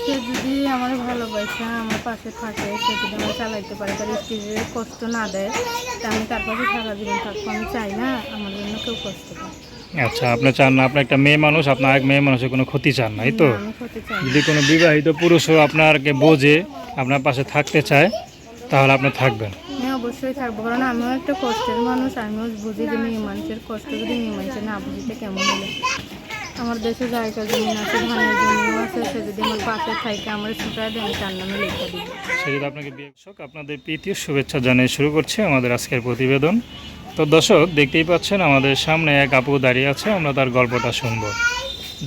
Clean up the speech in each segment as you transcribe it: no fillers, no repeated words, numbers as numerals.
সে যদি আমার ভালোবাসা আমার পাশে থাকে, সে যদি আমার চালাইতে পারে, তার স্ত্রীর কষ্ট না দেয়, তা আমি তার পাশে সারা জীবন থাকবো। আমি চাই না আমার জন্য কেউ কষ্ট পায়। আচ্ছা, আপনি চান না, আপনি একটা মেয়ে মানুষ, আপনার এক মেয়ে মানুষের কোনো ক্ষতি চান না, এই তো? না, আমি ক্ষতি চাই না। যদি কোনো বিবাহিত পুরুষও আপনাকে বোঝে, আপনার পাশে থাকতে চায়, তাহলে আপনি থাকবেন। আমি অবশ্যই থাকবো, কারণ আমিও একটা কষ্টের মানুষ। আমিও বুঝি যে মেয়ে মানুষের কষ্ট যদি মেয়ে মানুষের না বুঝিতে কেমন হলো। আমার দেশে জায়গা জমি আছে, ধানের জমিও আছে, সে যদি আমার পাশে থাকে আমার ছুটায় দেয়, আমি তার নামে লেখা দিব। সে যদি আপনাকে বিয়ে দর্শক, আপনাদের প্রীতি শুভেচ্ছা জানিয়ে শুরু করছে আমাদের আজকের প্রতিবেদন। তো দর্শক, দেখতেই পাচ্ছেন আমাদের সামনে এক আপু দাঁড়িয়ে আছে, আমরা তার গল্পটা শুনবো,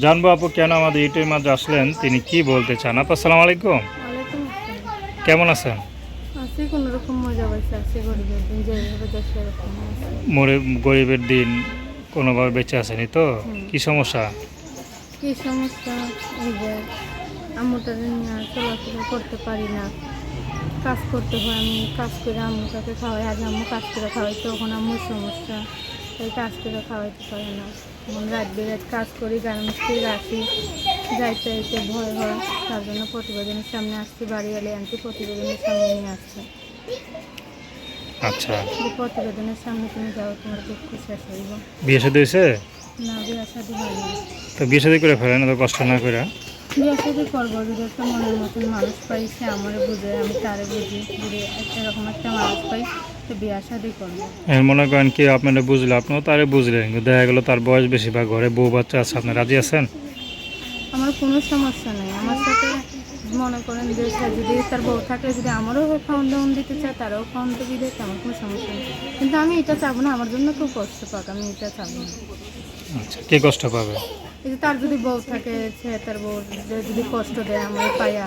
জানবো আপু কেন আমাদের ইউটিউবের মাঝে আসলেন, তিনি কি বলতে চান। আপু আসসালামু আলাইকুম, ওয়ালাইকুম আসসালাম। কেমন আছেন? আছি কোনো রকম মজা পাইছে, আছে গরিবের দিন যেভাবে দেশ এরকম আছে। গরিবের দিন কোনোভাবে বেঁচে আসেনি তো? কি সমস্যা? কি সমস্যা? এই যে আম্মুটাকে নিয়ে আর চলাফেরা করতে পারি না, কাজ করতে হয়। আমি কাজ করে আম্মুটাকে খাওয়াই, আজ আম্মু কাজ করে খাওয়াইতে, তখন আম্মুর সমস্যা, তাই কাজ করে খাওয়াইতে পারে না। এখন রাত বেরাত কাজ করি, গার্মেন্টসে রাখি, যাইতে যাইতে ভয় হয়, তার জন্য প্রতিবেদনের সামনে আসছি। বাড়ি এলে আনছি, প্রতিবেদনের সামনে নিয়ে আসছে। আচ্ছা, যে প্রতিবেদনের সামনে তুমি যাও, তোমার দুঃখ শেষ হইব। বিয়ে শাদী হয়েছে? না, বিয়ে শাদী হয়নি। তো বিয়ে শাদী করে ফেলেন, এত কষ্ট না করে। বিয়ে শাদী করবো যদি একটা মনের মতন মানুষ পাই, সে আমারে বুঝে, আমি তারে বুঝি, যদি এরকম একটা মানুষ পাই তো বিয়ে শাদী করবো। মনে করেন কি আপনারা বুঝলেন, আপনিও তারে বুঝলেন, কিন্তু দেখা গেলো তার বয়স বেশি বা ঘরে বউ বাচ্চা আছে, আপনি রাজি আছেন? আমার কোনো সমস্যা নেই, আমার সাথে মনে করেন যে সে যদি তার বউ থাকলে যদি আমারও খাওয়ান দাওয়ান দিতে চায়, তারাও খাওয়ান দিয়ে দিতে, আমার কোনো সমস্যা নেই। কিন্তু আমি এটা চাবো না আমার জন্য কেউ কষ্ট পাক, আমি এটা চাবো না। আচ্ছা, কে কষ্ট পাবে? এই যে তার যদি বউ থাকে, সে তার বউ যদি কষ্ট দেয়, আমার পায়া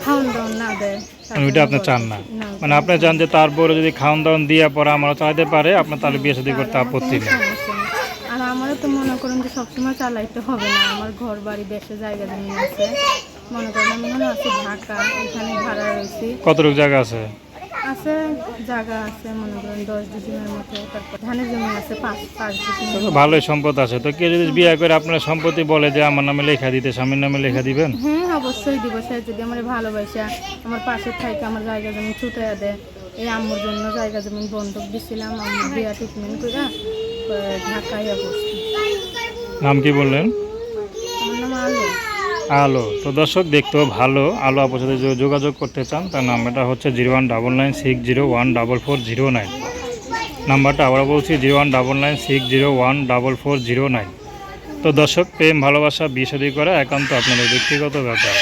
খাওয়ান দাওয়ান না দেয়, তার ওইটা জন্য আপনি কষ্ট। চান না? না, মানে আপনি চান যে তার বউরে যদি খাওয়ান দাওয়ান দিয়ে পরে আমরা চালাতে পারে, আপনার তাহলে বিয়ে শাদী করতে তাহলে আমার আপত্তি কোনো নেই? সমস্যা নেই। আর আমারও তো মনে করেন যে সবসময় চালাইতে হবে না, আমার ঘর বাড়ি দেশে জায়গা জমি আছে। মনে করেন আমি মনে আছি ঢাকা, এখানে ভাড়া রয়েছি। কতটুকু জায়গা আছে? আছে, জায়গা আছে মনে করেন 10 ডিসিমের মতো। তারপর ধানের জমি আছে 5 ডিসিমের তো মতো। ভালোই সম্পদ আছে, তো কেউ যদি বিয়ে করে আপনার সম্পত্তি বলে যে আমার নামে লেখা দিতে, স্বামীর নামে লেখা দিবেন? হ্যাঁ, অবশ্যই দিব। সে যদি আমার ভালোবাসা আমার পাশে থাকে, আমার জায়গা জমি ছুটে দেয়। এই আম্মুর জন্য জায়গা জমি বন্ধক দিছিলাম, আম্মুর বিয়া ট্রিটমেন্ট করে ঢাকায় অবস্থা। নাম কি বললেন? আমার নাম আলো। আলো। তো দর্শক, দেখতেও ভালো। আলো আপুর সাথে যোগাযোগ করতে চান, তার নাম্বারটা হচ্ছে 019960144009। নাম্বারটা আবার বলছি 019960144009। তো দর্শক, প্রেম ভালোবাসা বিয়ে শাদী করা একান্ত আপনাদের ব্যক্তিগত ব্যাপার।